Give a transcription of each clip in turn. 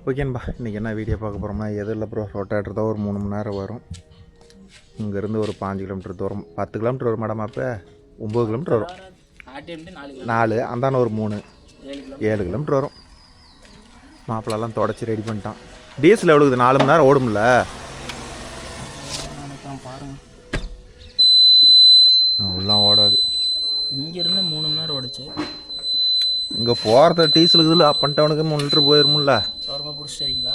ஓகேன்பா, இன்றைக்கி என்ன வீடியோ பார்க்க போகிறோம்னா எதுவும் இல்லை ப்ரோ. ரொட்டேட்டர் தான் ஒரு 3 மணி நேரம் வரும். இங்கேருந்து ஒரு 5 கிலோமீட்டர் தூரம், 10 கிலோமீட்டர் வரும் மேடம். அப்போ 9 கிலோமீட்டர் வரும். 4 அந்தான ஒரு 3 7 கிலோமீட்டர் வரும். மாப்பிள்ளெல்லாம் தொடச்சி ரெடி பண்ணிட்டான். டீசல் எவ்வளோக்குது? 4 மணி நேரம் ஓடும்ல. அவ்வளோலாம் ஓடாது. இங்கேருந்து 3 மணி நேரம் ஓடிச்சு. இங்கே போகிறத டீசலுக்கு இதில் அப் அண்ட் டவுனுக்கு 3 லிட்டர் போயிருமுல்ல. சோரமாக பிடிச்சிட்டீங்களா?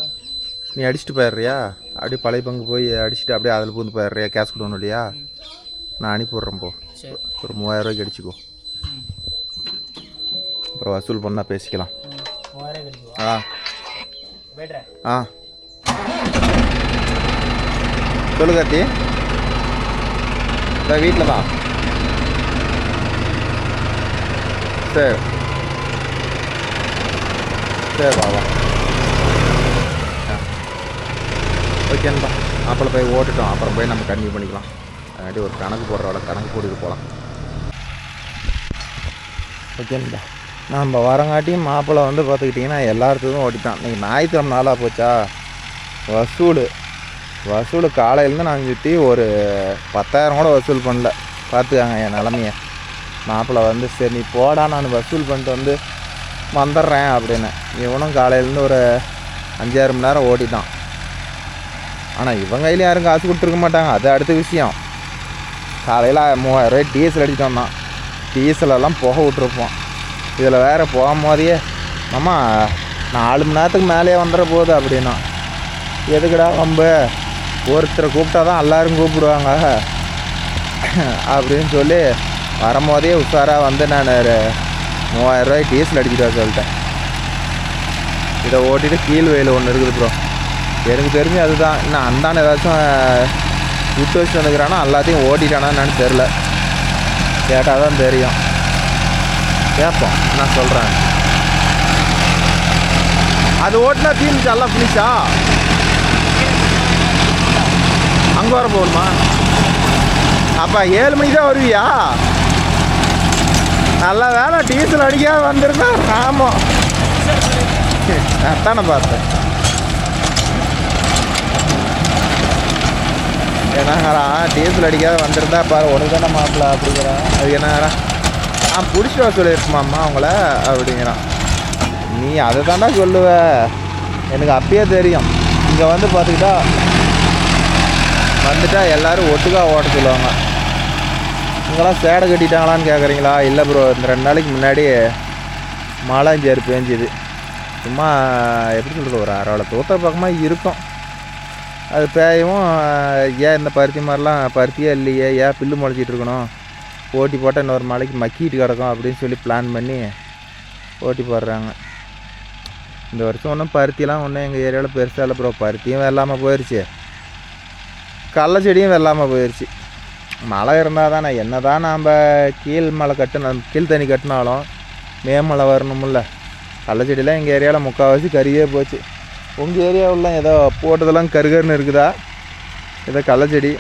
நீ அடிச்சுட்டு போயிடுறியா? அப்படியே பழைய பங்கு போய் அடிச்சுட்டு அப்படியே அதில் பூந்து போயிடுறியா? கேஷ் கொடுக்கணும் இல்லையா? நான் அனுப்பி விட்றேன். போ, ஒரு 3000 ரூபாய்க்கு அடிச்சுக்கோ. அப்புறம் வசூல் பண்ணால் பேசிக்கலாம். ஆ சொல்லு கார்த்தி. வீட்டில் தான். சரி சரி வா. ஓகேன்பா. மாப்பிள்ளை போய் ஓட்டுட்டோம். அப்புறம் போய் நம்ம கன்டினியூ பண்ணிக்கலாம். அதனாடி ஒரு கணக்கு போடுறோட கணக்கு போட்டுட்டு போகலாம். ஓகேன்பா. நம்ம வரங்காட்டியும் மாப்பிள்ளை வந்து பார்த்துக்கிட்டிங்கன்னா எல்லாத்துக்கும் ஓட்டிட்டான். இன்றைக்கி ஞாயிற்றுக்கிழமை நாளாக போச்சா. வசூல் காலையிலேருந்து நாங்கள் சுற்றி ஒரு 10,000 கூட வசூல் பண்ணல. பார்த்துக்காங்க என் நிலமைய. மாப்பிள்ளை வந்து சரி நீ போடா, நான் வசூல் பண்ணிட்டு வந்து வந்துடுறேன் அப்படின்னு. இவனும் காலையிலேருந்து ஒரு 5-6 மணி நேரம் ஓட்டிட்டான். ஆனால் இவங்க கையிலையும் யாரும் காசு கொடுத்துருக்க மாட்டாங்க. அது அடுத்த விஷயம். காலையில் 3000 ரூபாய் டீசல் அடிச்சிட்டோம் தான். டீசலெல்லாம் புகை விட்ருப்போம். இதில் வேறு போகும்போதே அம்மா 4 மணி நேரத்துக்கு மேலேயே வந்துட போகுது அப்படின்னா. எதுக்குடா ரொம்ப ஒருத்தரை கூப்பிட்டா தான் எல்லோரும் கூப்பிடுவாங்க அப்படின்னு சொல்லி வரும்போதே உஷாராக வந்து நான் 3000 ரூபாய் டீசல் அடிச்சுட்டு வர சொல்லிட்டேன். இதை ஓட்டிட்டு கீழ் வெயில் ஒன்று இருக்குது ப்ரோ. எனக்கு தெரிஞ்சு அதுதான். இன்னும் அந்தான ஏதாச்சும் விட்டு வச்சு வந்துக்கிறானா எல்லாத்தையும் ஓட்டிட்டானான்னு தெரில. கேட்டால் தான் தெரியும். கேட்போம் நான் சொல்கிறேன். அது ஓட்டினா தீர்ந்துச்சு எல்லாம் ஃபினிஷா? அங்கே வர போகணுமா? அப்போ 7 மணிக்கு தான் வருவியா? நல்ல வேலை டீசல் அடிக்காத வந்திருந்தா ராமம். அதானே பார்த்தேன். என்னங்கிறா டீசல் அடிக்காத வந்திருந்தா பாரு உனக்கு தானே மாப்பிள்ள அப்படிங்கிறான். அது என்னங்கிறா பிடிச்சிட்டு வர சொல்லியிருக்குமாம்மா அவங்கள அப்படிங்கிறான். நீ அதை தாண்டா சொல்லுவ, எனக்கு அப்பயே தெரியும். இங்கே வந்து பார்த்துக்கிட்டா வந்துட்டா எல்லோரும் ஒட்டுக்காக ஓட்ட சொல்லுவாங்க. இங்கெல்லாம் சேடை கட்டிட்டாங்களான்னு கேட்குறீங்களா? இல்லை ப்ரோ, இந்த 2 நாளைக்கு முன்னாடி மழை சேரு பேஞ்சுது. சும்மா எப்படி சொல்கிறது, ஒரு அரை தூத்த பக்கமாக இருக்கும். அது பேயவும் ஏன் இந்த பருத்தி மாதிரிலாம் பருத்தியே இல்லையே, ஏன் பில்லு முளைச்சிட்டு இருக்கணும், ஓட்டி போட்டால் இன்னொரு மலைக்கு மக்கிட்டு கிடக்கும் அப்படின்னு சொல்லி பிளான் பண்ணி ஓட்டி போடுறாங்க. இந்த வருஷம் ஒன்றும் பருத்திலாம் ஒன்றும் எங்கள் ஏரியாவில் பெருசாக இல்லை ப்ரோ. பருத்தியும் வெள்ளாமல் போயிடுச்சு, கடலை செடியும் வெள்ளாமல் போயிடுச்சு. மழை இருந்தால் தானே. என்ன தான் நாம் கீழ் தண்ணி கட்டினாலும் மேமழை வரணுமில்ல. கடலை செடியெலாம் எங்கள் ஏரியாவில் முக்கால்வாசி கறியே போச்சு. உங்கள் ஏரியாவிலாம் ஏதோ போட்டதெல்லாம் கருகருன்னு இருக்குதா? ஏதோ கடலை செடி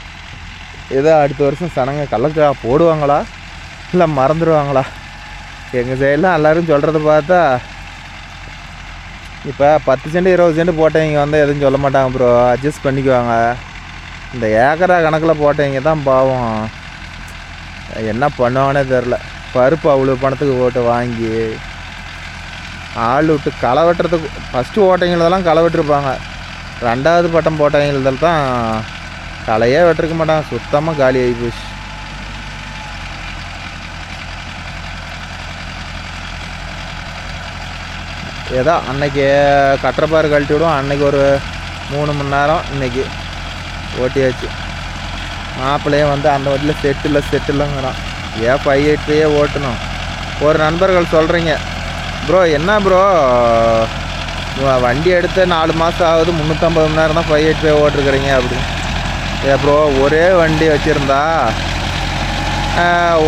ஏதோ அடுத்த வருஷம் சனங்க கடலைக்கா போடுவாங்களா இல்லை மறந்துடுவாங்களா? எங்கள் சைடெலாம் எல்லோரும் சொல்கிறத பார்த்தா இப்போ 10 சென்ட் 20 சென்ட் போட்டவங்க வந்து எதுவும் சொல்ல மாட்டாங்க ப்ரோ, அட்ஜஸ்ட் பண்ணிக்குவாங்க. இந்த ஏக்கரா கணக்கில் போட்டவங்க தான் பாவம் என்ன பண்ணுவாங்கன்னே தெரில. பருப்பு அவ்வளோ பணத்துக்கு போட்டு வாங்கி ஆள் விட்டு களை வெட்டுறதுக்கு ஃபஸ்ட்டு ஓட்டைங்களதெல்லாம் களை வெட்டிருப்பாங்க. 2வது பட்டம் போட்டவங்களதில் தான் களையே வெட்டிருக்க மாட்டாங்க. சுத்தமாக காலி ஆகி போச்சு. ஏதோ அன்னைக்கு கட்டுறப்பாரு கழட்டி விடுவோம். அன்னைக்கு ஒரு 3 மணி நேரம் இன்றைக்கி ஓட்டியாச்சு. மாப்பிள்ளையே வந்து அந்த வண்டியில் செட்டில்லைங்கிறான். ஏன் 585 ஓட்டணும்? ஒரு நண்பர்கள் சொல்கிறீங்க ப்ரோ, என்ன ப்ரோ வண்டி எடுத்து 4 மாதம் ஆகுது, 350 மணி நேரம் தான் 585 ஓட்டிருக்கிறீங்க அப்படின்னு. ஏ ப்ரோ, ஒரே வண்டி வச்சுருந்தா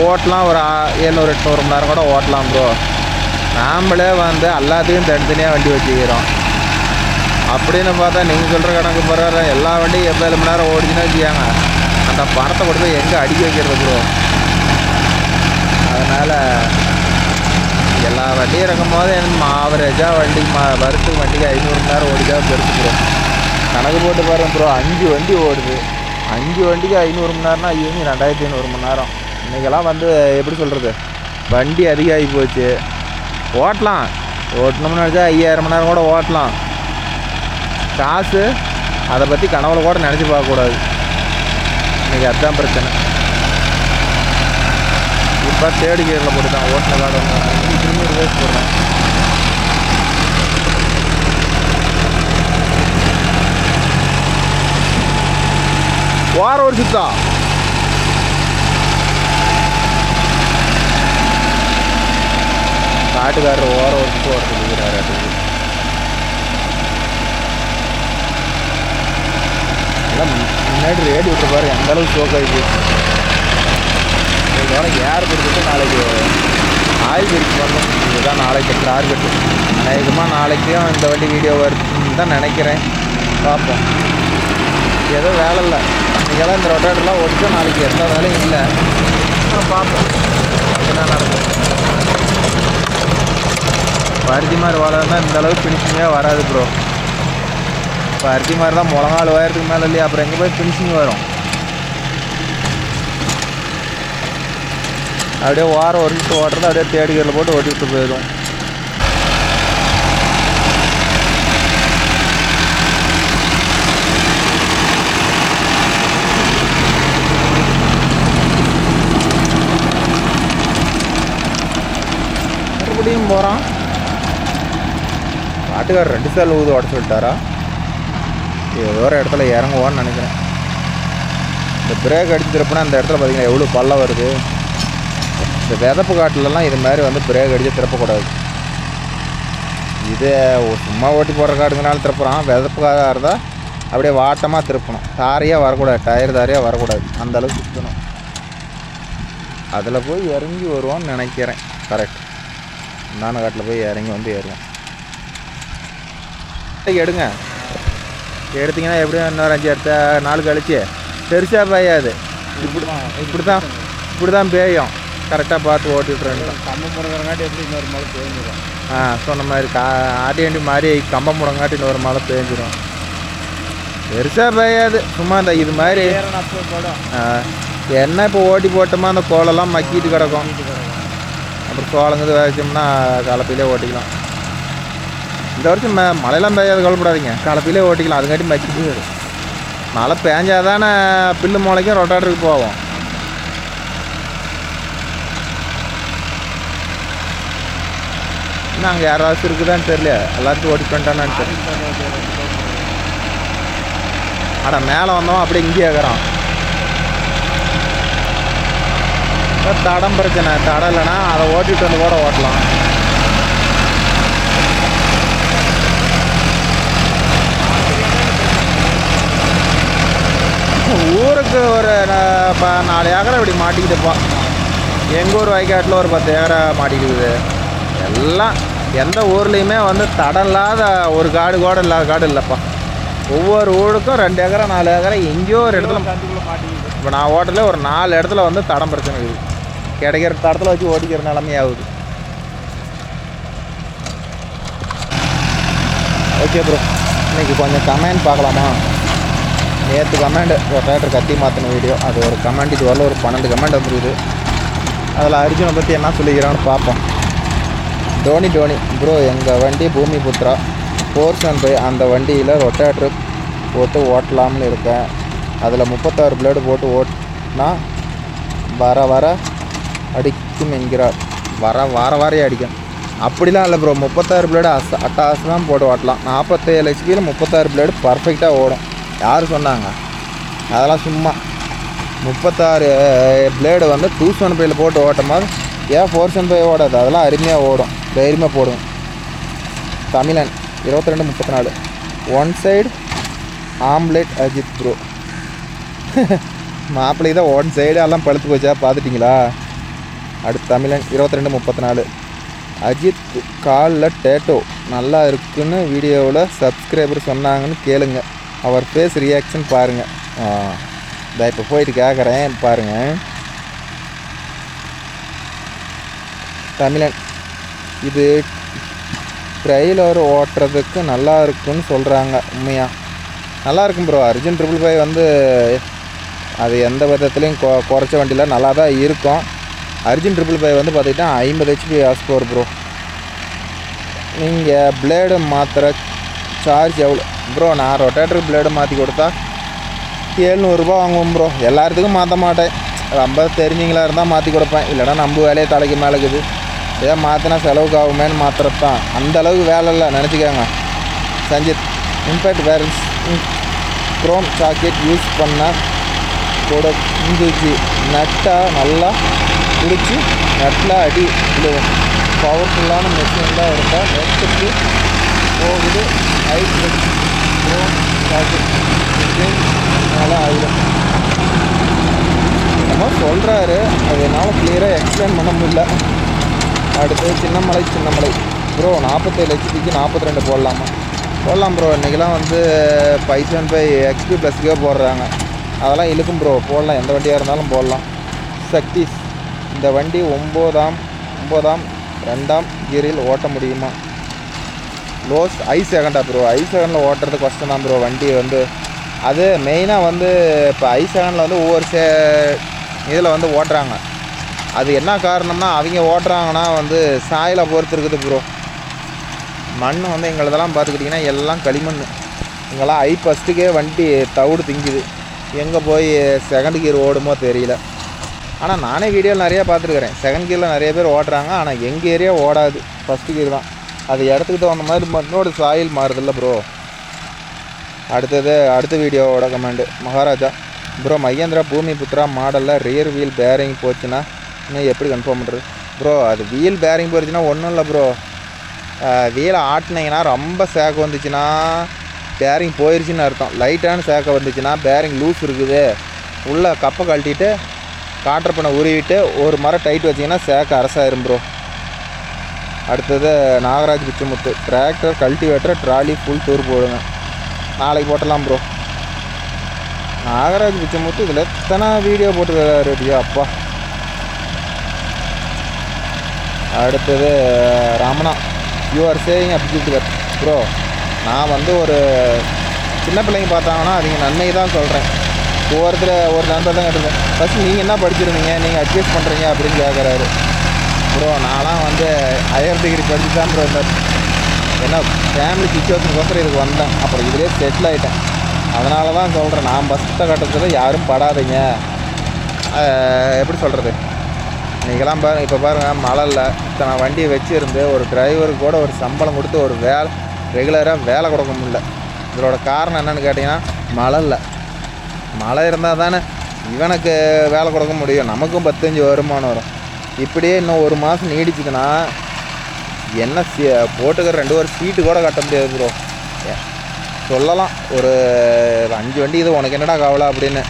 ஓட்டலாம், ஒரு 700-800 மணி நேரம் கூட ஓட்டலாம் ப்ரோ. நாம்ளே வந்து எல்லாத்தையும் தனித்தனியாக வண்டி வச்சுக்கிறோம். அப்படின்னு பார்த்தா நீங்கள் சொல்கிற கணக்கு போகிற எல்லா வண்டியும் 70 மணி நேரம் ஓடிச்சுன்னா வச்சுக்காங்க, அந்த பணத்தை கொண்டு போய் எங்கே அடிக்க வைக்கிறது ப்ரோ? அதனால் எல்லா வண்டியும் இறக்கும் போது எனக்கு ஆவரேஜாக வருஷத்துக்கு வண்டிக்கு 500 மணி நேரம் ஓடிச்சா பெருசு ப்ரோ. கணக்கு போட்டு பாருங்க ப்ரோ, 5 வண்டி ஓடுது. 5 வண்டிக்கு 500 மணி நேரம்னா 2500 மணி நேரம். இன்றைக்கெல்லாம் வந்து எப்படி சொல்கிறது, வண்டி அதிகமாகி போச்சு. ஓட்டலாம், ஓட்டணும்னு நினச்சா 5000 மணி நேரம் கூட ஓட்டலாம். காசு அதை பற்றி கனவுல கூட நினச்சி பார்க்கக்கூடாது. இன்றைக்கி அதுதான் பிரச்சனை. இப்போ தேர்டு கியரில் போட்டுட்டான் ஓட்டின கார்டு திரும்பி ரிவர்ஸ் போடுறேன். வார ஒரு சுத்தா காட்டுக்காரர் ஓர ஒரு சுத்தம் ஓடுறாரு. எல்லாம் முன்னாடி ரேடி விட்டு பாரு எந்த அளவுக்கு சோக்காயிடுச்சு. இதோட ஏர் கொடுத்துட்டு நாளைக்கு ஆயில் பிரிச்சு வரணும். இதுதான் நாளைக்கு டார்கெட்டு. அநேகமாக நாளைக்கும் இந்த வண்டி வீடியோ வருதுன்னு தான் நினைக்கிறேன். பார்ப்போம். ஏதோ வேலை இல்லை. இன்றைக்கெல்லாம் இந்த ரொட்டேட்டர்லாம் ஓடிச்சா நாளைக்கு எந்த வேலையும் இல்லை. பார்ப்போம் என்ன நடக்கும். பருத்தி மாதிரி வளர்ந்தா இந்த அளவுக்கு ஃபினிஷிங்கே வராது ப்ரோ. பருத்தி மாதிரி தான் முழங்கால் உயரத்துக்கு மேலே இல்லையா, அப்புறம் எங்கே போய் ஃபினிஷிங் வரும். அப்படியே வாரம் ஒரு நிமிஷம் ஓட்டுறது அப்படியே தேர்ட் கியரில் போட்டு ஓட்டிகிட்டு போயிடும். மறுபடியும் போகிறான் காட்டுக்காரர் 2 சால் ஊது ஓட சொல்லிட்டாரா. ஏதோ ஒரு இடத்துல இறங்குவான்னு நினைக்கிறேன். இந்த பிரேக் அடிச்சுருப்போனா அந்த இடத்துல பார்த்தீங்கன்னா எவ்வளோ பள்ளம் வருது. இந்த விதப்பு காட்டிலலாம் இது மாதிரி வந்து பிரேக் அடித்து திருப்பக்கூடாது. இதே சும்மா ஓட்டி போடுற காடுங்கனாலும் திருப்புறான். விதப்பு காடாக இருந்தால் அப்படியே வாட்டமாக திருப்பணும். தாரையாக வரக்கூடாது, டயர் தாரையாக வரக்கூடாது. அந்தளவுக்கு சுற்றணும். அதில் போய் இறங்கி வருவான்னு நினைக்கிறேன். கரெக்ட். நானும் காட்டில் போய் இறங்கி வந்து ஏறுவோம். எடுங்க, எடுத்திங்கன்னா எப்படியும் இன்னொரு 5 நாள் கழிச்சு பெருசாக பெய்யாது. இப்படி தான் பேயும். கரெக்டாக பார்த்து ஓட்டிவிட்றேன். கம்பம் முடங்கிறங்காட்டி எப்படி இன்னொரு மழை பேஞ்சிடும். சொன்ன மாதிரி ஆட்டியாண்டி மாதிரி கம்பம் முடங்காட்டி இன்னொரு மழை பேஞ்சிடும். பெருசாக பெய்யாது. சும்மா இந்த இது மாதிரி என்ன இப்போ ஓட்டி போட்டோமா அந்த கோலெல்லாம் மக்கிட்டு கிடக்கும். அப்புறம் சோளங்குது வச்சோம்னா கலப்பையிலே ஓட்டிக்கலாம். இந்த வருஷம் மழையெல்லாம் பெய்யாது, கவலைப்படாதீங்க. கலப்பையிலே ஓட்டிக்கலாம். அதுங்காட்டி மக்கிட்டு வரும். மழை பேஞ்சாதானே பில்லு மூளைக்கும் ரொட்டாட்டருக்கு போவோம். இன்னும் அங்கே யாராவது இருக்குதான்னு தெரியல. எல்லாத்தையும் ஓட்டி பண்ணிட்டானான்னு தெரியல. அட மேலே வந்தோம் அப்படியே இங்கே கேட்குறான். தடம் பிரச்சனை. தடம் இல்லைன்னா அதை ஓட்டிகிட்டு வந்து கூட ஓட்டலாம். ஊருக்கு ஒரு 4 ஏக்கரை இப்படி மாட்டிக்கிட்டுப்பான். எங்கள் ஊர் வயக்காட்டில் ஒரு 10 ஏக்கரை மாட்டிக்கிட்டுது. எல்லாம் எந்த ஊர்லேயுமே வந்து தடம் இல்லாத ஒரு காடு கூட இல்லாத காடு இல்லைப்பா. ஒவ்வொரு ஊருக்கும் 2 ஏக்கரை 4 ஏக்கரை எங்கேயோ ஒரு இடத்துல மாட்டிக்கிது. இப்போ நான் ஓட்டலே ஒரு 4 இடத்துல வந்து தடம் பிரச்சனை இருக்குது. கிடைக்கிற தடத்தில் வச்சு ஓட்டிக்கிற நிலமையாகுது. ஓகே ப்ரோ, இன்றைக்கி கொஞ்சம் கமெண்ட் பார்க்கலாமா? நேற்று கமெண்ட் ரொட்டேட்டர் கத்தி மாற்றின வீடியோ, அது ஒரு கமெண்ட். இது வரல ஒரு 12 கமெண்ட் வந்துருக்குது. அதில் அர்ஜுனை பற்றி என்ன சொல்லிக்கிறான்னு பார்ப்போம். டோனி ப்ரோ, எங்கள் வண்டி பூமி புத்ரா 475 அந்த வண்டியில் ரொட்டேட்டர் போட்டு ஓட்டலாம்னு இருக்கேன். அதில் 36 பிளேடு போட்டு ஓட்டினா வர அடிக்கும் என்கிறார். வாரையே அடிக்கும். அப்படிலாம் இல்லை ப்ரோ. 36 பிளேடு அட்டாசம் போட்டு ஓட்டலாம். 47 ஹெச்பியில் 36 பிளேடு பர்ஃபெக்டாக ஓடும். யார் சொன்னாங்க? அதெல்லாம் சும்மா. 36 பிளேடு வந்து 275 போட்டு ஓட்டும் போது ஏன் 475 ஓடாது? அதெல்லாம் அருமையாக ஓடும். தைரியமாக போடுவோம். தமிழன் 2234 one side omelette Ajith bro. மாப்பிள்ளைக்கு தான் ஒன் சைடு எல்லாம் பழுத்து போச்சா பார்த்துட்டிங்களா? அடுத்து தமிழன் 2234 அஜித் காலில் டேட்டோ நல்லா இருக்குன்னு வீடியோவில் சப்ஸ்கிரைபர் சொன்னாங்கன்னு கேளுங்க. அவர் ஃபேஸ் ரியாக்ஷன் பாருங்கள். இதை இப்போ போயிட்டு கேட்குறேன் பாருங்கள். தமிழன் இது ட்ரெய்லர் ஓட்டுறதுக்கு நல்லா இருக்குன்னு சொல்கிறாங்க. உண்மையாக நல்லா இருக்கும் ப்ரோ. அர்ஜுன் 555 வந்து அது எந்த விதத்துலேயும் குறைச்ச வண்டியில் நல்லா தான் இருக்கும். அர்ஜுன் 555 வந்து பார்த்திங்கன்னா 50 HP ஹார்ஸ் பவர் ப்ரோ. நீங்கள் பிளேடு மாற்றுற சார்ஜ் எவ்வளோ ப்ரோ? நான் ரொட்டேட்டருக்கு பிளேடு மாற்றி கொடுத்தா 700 ரூபா வாங்குவோம் ப்ரோ. எல்லாத்துக்கும் மாற்ற மாட்டேன். ரொம்ப தெரிஞ்சிங்களா இருந்தால் மாற்றி கொடுப்பேன். இல்லைனா நம்ம வேலையை தலைக்கு மேலே இருக்குது. ஏதோ மாற்றினா செலவுக்கு ஆகுமேன்னு மாத்திரத்து தான். அந்தளவுக்கு வேலை இல்லை நினச்சிக்கோங்க. Sanjith impact parents Chrome socket use பண்ண கூட இருந்துச்சு. நட்டாக நல்லா பிடிச்சி நட்டில் அடி விழுவும். பவர்ஃபுல்லான மெஷின் தான் இருந்தால் நெட்டுக்கு போகுது. ஹைப்ரிட் க்ரோம் சாக்கெட் நல்லா ஆயிடும். என்னமோ சொல்கிறாரு, அது என்னால் கிளியராக எக்ஸ்பிளைன் பண்ண முடியல. அடுத்து சின்னமலை ப்ரோ 47 HPக்கு 42 போடலாமா? போடலாம் ப்ரோ. இன்றைக்கெலாம் வந்து 575 XP +க்கே போடுறாங்க. அதெல்லாம் இழுக்கும் ப்ரோ. போடலாம், எந்த வண்டியாக இருந்தாலும் போடலாம். சக்திஸ் இந்த வண்டி 9ஆம் 2ஆம் கியரில் ஓட்ட முடியுமா? Lows I7 bro. I7 ஓட்டுறது கஷ்டம் தான் ப்ரோ. வண்டி வந்து அது மெயினாக வந்து இப்போ I7 வந்து ஒவ்வொரு இதில் வந்து ஓட்டுறாங்க. அது என்ன காரணம்னா அவங்க ஓட்டுறாங்கன்னா வந்து சாயில பொறுத்து இருக்குது ப்ரோ. மண் வந்து எங்களதெல்லாம் பார்த்துக்கிட்டிங்கன்னா எல்லாம் களிமண். இங்கெல்லாம் ஃபஸ்ட்டுக்கே வண்டி தவிடு திங்குது. எங்கே போய் செகண்ட் கியர் ஓடுமோ தெரியல. ஆனால் நானே வீடியோவில் நிறையா பார்த்துருக்குறேன். செகண்ட் கியரில் நிறைய பேர் ஓட்டுறாங்க. ஆனால் எங்கள் ஏரியா ஓடாது. ஃபஸ்ட்டு கியர் தான். அது இடத்துக்கு தகுந்த மாதிரி மண்ணோட சாயில் மாறுதில்ல ப்ரோ. அடுத்த வீடியோவோட கமெண்டு மகாராஜா ப்ரோ மகேந்திரா பூமி புத்ரா மாடலில் ரியர் வீல் பேரிங் போச்சுன்னா இன்னும் எப்படி கன்ஃபார்ம் பண்ணுறது ப்ரோ? அது வீல் பேரிங் போச்சுன்னா ஒன்றும் இல்லை ப்ரோ. வீலை ஆட்டினீங்கன்னா ரொம்ப சேக்கு வந்துச்சுன்னா பேரிங் போயிடுச்சின்னு அர்த்தம். லைட்டான சேக்கை வந்துச்சுன்னா பேரிங் லூஸ் இருக்குது. உள்ளே கப்பை கழட்டிட்டு காட்டர் பண்ண உருவிட்டு ஒரு மரம் டைட் வச்சிங்கன்னா சேக்கு அரசாயிரும் ப்ரோ. அடுத்தது Nagaraj Pichamuthu tractor cultivator trolley full tour போடுங்க. நாளைக்கு போட்டலாம் ப்ரோ. நாகராஜ் பிச்சமுத்து இதில் எத்தனை வீடியோ போட்டுருக்காரு ரெடியா அப்பா. அடுத்தது Ramana you are saying object bro. நான் வந்து ஒரு சின்ன பிள்ளைங்க பார்த்தாங்கன்னா அதுங்க நன்மை தான் சொல்கிறேன். ஒரு நண்பர் தான் கேட்டிருக்கேன், ஃபஸ்ட்டு நீங்கள் என்ன படிச்சிருந்தீங்க, நீங்கள் அட்வைஸ் பண்ணுறீங்க அப்படின்னு கேட்குறாரு ப்ரோ. நான்லாம் வந்து ஹையர் டிகிரி படித்து தான் ப்ரோ இந்த ஏன்னா ஃபேமிலி சுச்சுவேஷனுக்கோசரம் இதுக்கு வந்தேன். அப்புறம் இதிலே செட்டில் ஆகிட்டேன். அதனால தான் சொல்கிறேன், நான் பஸ்ட்டை கட்டத்தில் யாரும் படாதீங்க. எப்படி சொல்கிறது, இன்றைக்கெல்லாம் இப்போ பாருங்கள் மழை இல்லை. இத்தனை வண்டியை வச்சுருந்து ஒரு டிரைவருக்கு கூட ஒரு சம்பளம் கொடுத்து ஒரு ரெகுலராக வேலை கொடுக்க முடியல. இதோட காரணம் என்னென்னு கேட்டிங்கன்னா மழை இல்லை. மழை இருந்தால் தானே இவனுக்கு வேலை கொடுக்க முடியும். நமக்கும் 15 வருமானம் வரும். இப்படியே இன்னும் ஒரு மாதம் நீடிச்சுதுன்னா என்ன போட்டுக்கிற 2 வருஷம் சீட்டு கூட கட்ட முடியாது ப்ரோ. சொல்லலாம் ஒரு 5 வண்டி இது உனக்கு என்னடா கவலை அப்படின்னு.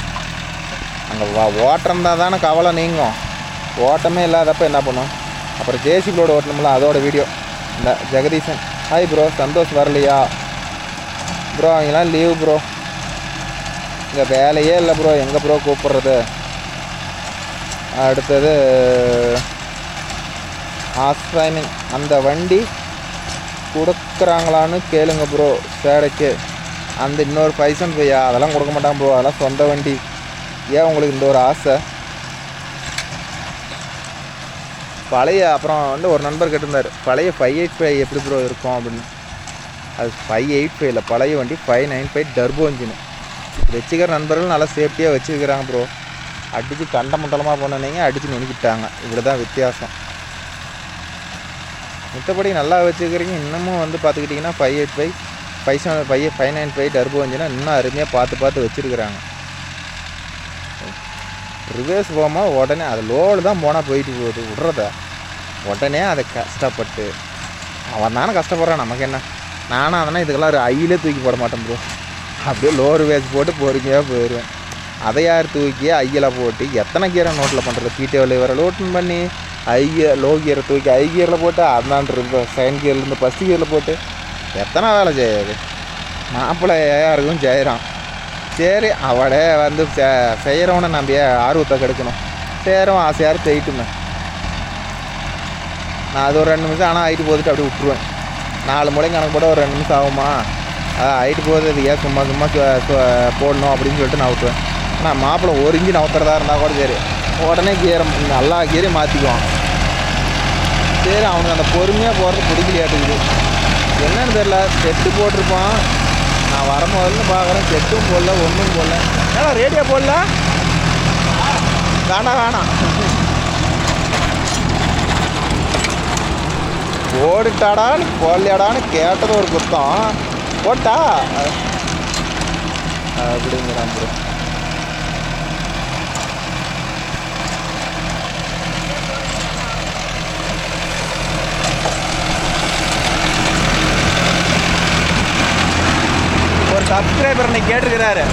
அங்கே ஓட்டம் தான் தானே கவலை நீங்கும். ஓட்டமே இல்லாதப்போ என்ன பண்ணும்? அப்புறம் ஜேசிபியோட ஓட்டணும்ல, அதோட வீடியோ. இந்த ஜெகதீசன் ஹாய் ப்ரோ, சந்தோஷ் வரலையா ப்ரோ? அவங்களாம் லீவு ப்ரோ. இங்கே வேலையே இல்லை ப்ரோ. எங்கே ப்ரோ கூப்பிட்றது? அடுத்தது ஆஸ்ட்ரைமிங் அந்த வண்டி கொடுக்குறாங்களான்னு கேளுங்க ப்ரோ. சேடைக்கு அந்த இன்னொரு 575 அதெல்லாம் கொடுக்க மாட்டாங்க ப்ரோ. அதெல்லாம் சொந்த வண்டி. ஏன் உங்களுக்கு இந்த ஒரு ஆசை? பழைய அப்புறம் வந்து ஒரு நண்பர் கேட்டிருந்தார், பழைய 585 எப்படி ப்ரோ இருக்கும் அப்படின்னு. அது 585 இல்லை, பழைய வண்டி 595 டர்போ இன்ஜின். வச்சுக்கிற நண்பர்கள் நல்லா சேஃப்டியாக வச்சுக்கிறாங்க ப்ரோ. அடித்து கண்ட மண்டலமாக போனீங்க, அடித்து நினைக்கிட்டாங்க. இப்படி தான் வித்தியாசம். மற்றபடி நல்லா வச்சுக்கிறீங்க. இன்னமும் வந்து பார்த்துக்கிட்டிங்கன்னா 585 575 595 டர்போ இன்ஜினை இன்னும் அருமையாக பார்த்து வச்சுருக்குறாங்க. ரிவர்ஸ் போகாமல் உடனே அது லோடு தான் போனால் போயிட்டு போகுது விட்றத. உடனே அதை கஷ்டப்பட்டு அவன் தானே கஷ்டப்படுறான், நமக்கு என்ன? நானும் அதனால் இதுக்கெல்லாம் ஒரு ஐயிலே தூக்கி போட மாட்டேன் ப்ரோ. அப்படியே லோடு வேஸ் போட்டு பொறுமையாக போயிடுவேன். அதை யார் தூக்கி ஐயில் போட்டு எத்தனை கீரை நோட்டில் பண்ணுறது? பீட்டேவில் வர லோட்டன் பண்ணி லோ கியரை தூக்கி கியரில் போட்டு அந்தாண்டு செகண்ட் கியர்லேருந்து ஃபஸ்ட்டு கியரில் போட்டு எத்தனை வேலை செய்யாது? மாப்பிள்ளை யாருக்கும் செய்கிறான். சரி அவடே வந்து செய்கிறவனை நம்பிய ஆர்வத்தை கெடுக்கணும். சேரும் ஆசையார் செய்யட்டுமே. நான் அது ஒரு 2 நிமிஷம் ஆனால் ஹைட்டு போட்டுட்டு அப்படியே விட்ருவேன். 4 முளையும் கணக்கு போட்டால் ஒரு 2 நிமிஷம் ஆகுமா, ஹைட்டு போகுது அது ஏன் சும்மா சும்மா போடணும் அப்படின்னு சொல்லிட்டு நான் விட்டுருவேன். ஆனால் மாப்பிள்ளை 1 இன்ச்சு நவுத்துறதா இருந்தால் கூட சரி, உடனே கீரை நல்லா கீரை மாற்றிக்குவான். சரி, அவனுக்கு அந்த பொறுமையாக போகிறது பிடிக்கலையாட்டுக்குது. என்னன்னு தெரியல, செட்டு போட்டிருப்பான். நான் வரும்போதுன்னு பார்க்குறேன், செட்டும் போடல, ஒன்றும் போடல. ஏன்னா ரேடியோ போடல, வேணாம் ஓடிட்டாடான்னு போடலையாடான்னு கேட்டது ஒரு குத்தம். போட்டா அப்படிங்கிறான் ப்ரோ. ஒரு சப்ஸ்கிரைபர் இன்னைக்கு கேட்டிருக்கிறாரு,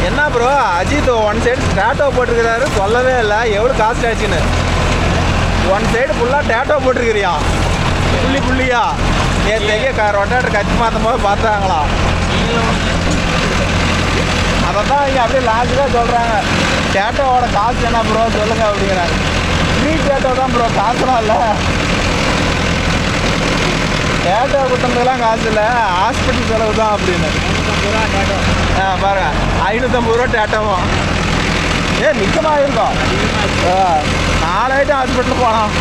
என்ன ப்ரோ அஜித் 1 சைடு டேட்டோ போட்டிருக்கிறாரு, சொல்லவே இல்லை எவ்வளோ காஸ்ட் ஆச்சுன்னு. 1 சைடு ஃபுல்லாக டேட்டோ போட்டிருக்கிறியா, புள்ளியா நேற்று ரொட்டேட்டர் கட்சி மாற்றும் போது பார்த்தாங்களா. அதை தான் இங்கே அப்படியே லாஜிக்காக சொல்கிறாங்க, டேட்டோவோட காசு என்ன ப்ரோ சொல்லுங்கள் அப்படிங்கிறாங்க. ஃப்ரீ டேட்டோ தான் ப்ரோ, காசுலாம் இல்லை. டேட்டோ கொடுத்ததுலாம் காசு இல்லை, ஹாஸ்பிட்டல் செலவு தான் அப்படின்னு. பாருங்க 550 ரூபா டேட்டோவும். நிச்சயமாக இருக்கும். 4 ஐட்டம் ஹாஸ்பிட்டலுக்கு போனோம்.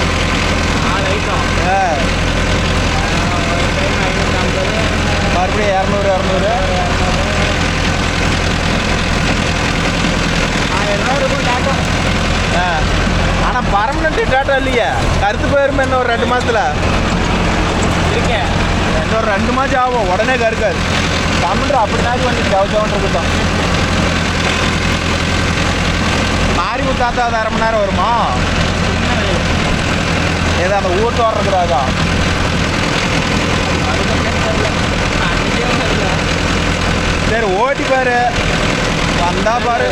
4 ஐட்டம் மறுபடியும் 200 1000 டேட்டோ. ஆனால் பர்மனெண்ட்டு டேட்டோ இல்லையே, கருத்து போயிருமே இன்னும் ஒரு 2 மாதத்தில் இருக்கேன். இன்னொரு 2 மாதம் ஆகும், உடனே கருக்காது. கம்ப்யூட்டர் அப்படின்னாச்சும் வந்து சவுண்ட் இருக்கட்டும். மாறி முத்தாத்தா அது 1/2 மணி நேரம் வருமா ஏதோ அந்த ஊட்ட வர்றதுக்காக. சரி ஓட்டி பாரு, வந்தா பாரு.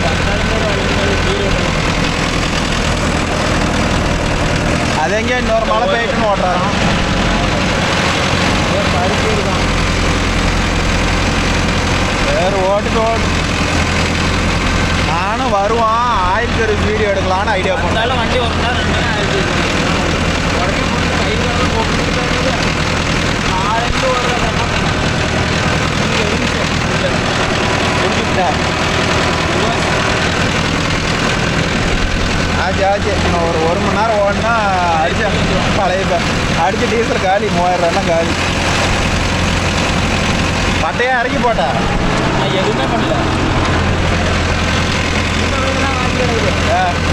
அது எங்கே இன்னொரு மழை பெய்யுன்னு ஓட்டுறாராம். வேறு ஓட்டு நானும் வருவான், ஆயில் சர்வீஸ் வீடியோ எடுக்கலான்னு ஐடியா பண்ணாலும் வண்டி ஆச்சு. இன்னும் ஒரு 1 மணி நேரம் ஓடினா அடிச்சு பழைய அடிச்சு டீசல் காலி, 3000 ரூபா காலி. பட்டையாக இறக்கி போட்டேன், எதுவுமே பண்ணல.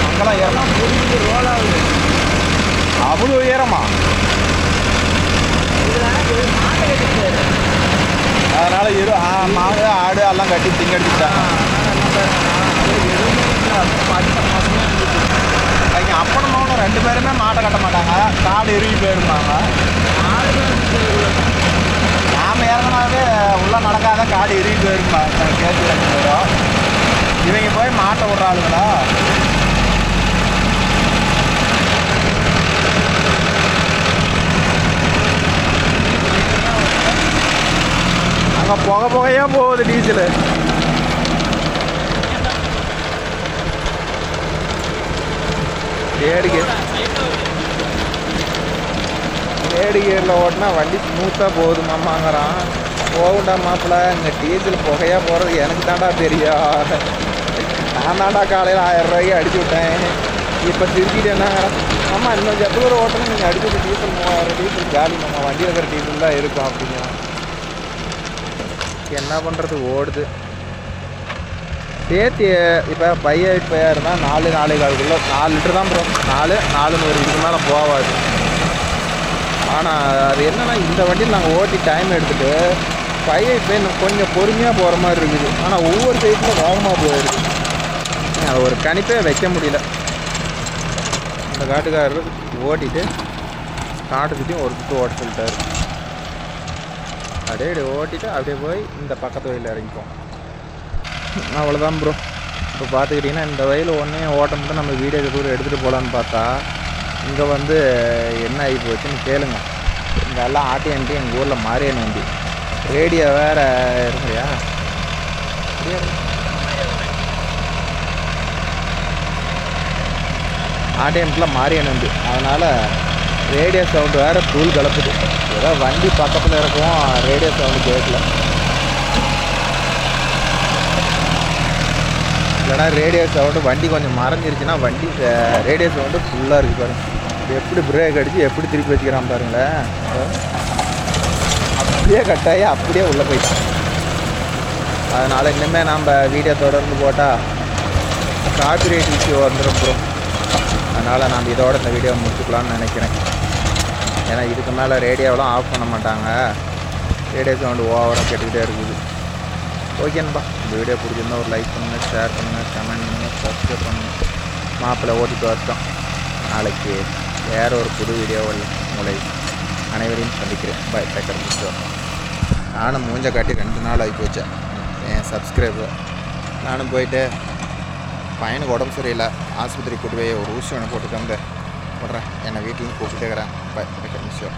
அங்கெல்லாம் ஏறலாம், ரோல் ஆகுது. அவ்வளோ ஏறமா? அதனால் மாடு ஆடு எல்லாம் கட்டி திங்கடிச்சுட்டாங்க. அப்பனமாவும் 2 பேருமே மாட்டை கட்ட மாட்டாங்க, காடு இறுகி போயிருந்தாங்க. நாம் ஏறனாவே உள்ளே நடக்காத காடு இறுகி போயிருப்பாங்க கேட்டு 2 பேரும். இவங்க போய் மாட்டை விட்றாளுங்களா. அங்கே புகையாக போகுது டீசலு. தேர்டு கியரில் ஓட்டினா வண்டி ஸ்மூத்தாக போகுதுமாம்மாங்கிறான். போகுண்டா மாப்பிள்ள, இங்கே டீசல் புகையாக போகிறது எனக்கு தாண்டா தெரியும். நான் தாண்டா காலையில் 1000 ரூபாய்க்கு அடிச்சு விட்டேன். இப்போ திருப்பிட்டு என்னங்கிறான், ஆமாம் இன்னும் ஜப்பூர் ஓட்டணும், நீங்கள் அடிச்சுட்டு டீசல் 3000 டீசல் காலி, நம்ம வண்டியில் இருக்கிற டீசல் தான் இருக்கும் அப்படிங்கிறான். என்ன பண்ணுறது, ஓடுது. சேர்த்து இப்போ பையாக இருந்தால் 4-4.25 4 லிட்டர் தான் ப்ரோ. 4-400 இதுக்கு மேலே போகாது. ஆனால் அது என்னென்னா, இந்த வண்டியில் நாங்கள் ஓட்டி டைம் எடுத்துகிட்டு இப்போ இன்னும் கொஞ்சம் பொறுமையாக போகிற மாதிரி இருக்குது. ஆனால் ஒவ்வொரு சைட்டில் வேகமாக போயிடுது. அது ஒரு கணிப்பே வைக்க முடியல. இந்த காட்டுக்காரர் ஓட்டிட்டு காட்டு சுற்றியும் ஒரு சுற்று ஓட்ட சொல்லிட்டார். அப்படியே ஓட்டிட்டு அப்படியே போய் இந்த பக்கத்து வயலில் இறங்கிப்போம். அவ்வளோதான் ப்ரோ. இப்போ பார்த்துக்கிட்டிங்கன்னா இந்த வயல் ஒன்றே ஓட்ட மட்டும் நம்ம வீடியோ தூரம் எடுத்துகிட்டு போகலான்னு பார்த்தா, இங்கே வந்து என்ன ஆகி போச்சுன்னு கேளுங்க. இங்கே எல்லாம் ஆட்டி வண்டி, எங்கள் ஊரில் மாரியன் வண்டி, ரேடியோ வேறு இருக்கையா, ஆட்டியம்ட்டில் மாரியன் வண்டி. அதனால் ரேடியோ சவுண்டு வேறு தூள் கலப்புது. ஏதோ வண்டி பக்கத்தில் இருக்கும், ரேடியோ சவுண்டு கேட்கல. இல்லைனா ரேடியோ சவுண்டு வண்டி கொஞ்சம் மறைஞ்சிருச்சுன்னா வண்டி ரேடியோ சவுண்டு ஃபுல்லாக இருக்குது பாருங்கள். எப்படி பிரேக் அடித்து எப்படி திருப்பி வச்சுக்கிறான் பாருங்களேன். அப்படியே கட்டாயி அப்படியே உள்ளே போயிட்டான். அதனால் இனிமேல் நம்ம வீடியோ தொடர்ந்து போட்டால் காப்பிரைட் இஷ்யூ வந்துடும் ப்ரோ. அதனால் நம்ம இதோட இந்த வீடியோ முடிச்சுக்கலான்னு நினைக்கிறேன். ஏன்னா இதுக்கு மேலே ரேடியோவெலாம் ஆஃப் பண்ண மாட்டாங்க, ரேடியோ சவுண்டு ஓவராக கேட்டுக்கிட்டே இருக்குது. ஓகேன்பா, இந்த வீடியோ பிடிச்சிருந்தா ஒரு லைக் பண்ணுங்கள், ஷேர் பண்ணுங்கள், கமெண்ட் பண்ணுங்கள், சப்ஸ்கிரைப் பண்ணுங்கள். மாப்பிள்ளை ஓட்டிட்டு வரட்டும். நாளைக்கு வேறு ஒரு புது வீடியோவில் உங்களை அனைவரையும் சந்திக்கிறேன். பாய், டேக்கர் முடிச்சோம். நானும் மூஞ்ச காட்டி 2 நாள் ஆகி போச்சேன் என் சப்ஸ்கிரைபர். நானும் போயிட்டு பையனுக்கு உடம்பு சரியில்லை, ஆஸ்பத்திரி கூட்டு போய் ஒரு ஊசி ஒன்று போட்டு தந்து போடுறேன். என்னை வீட்டிலேருந்து கூப்பிட்டுக்கிறேன். பாய், டேக்கர் முடிச்சோம்.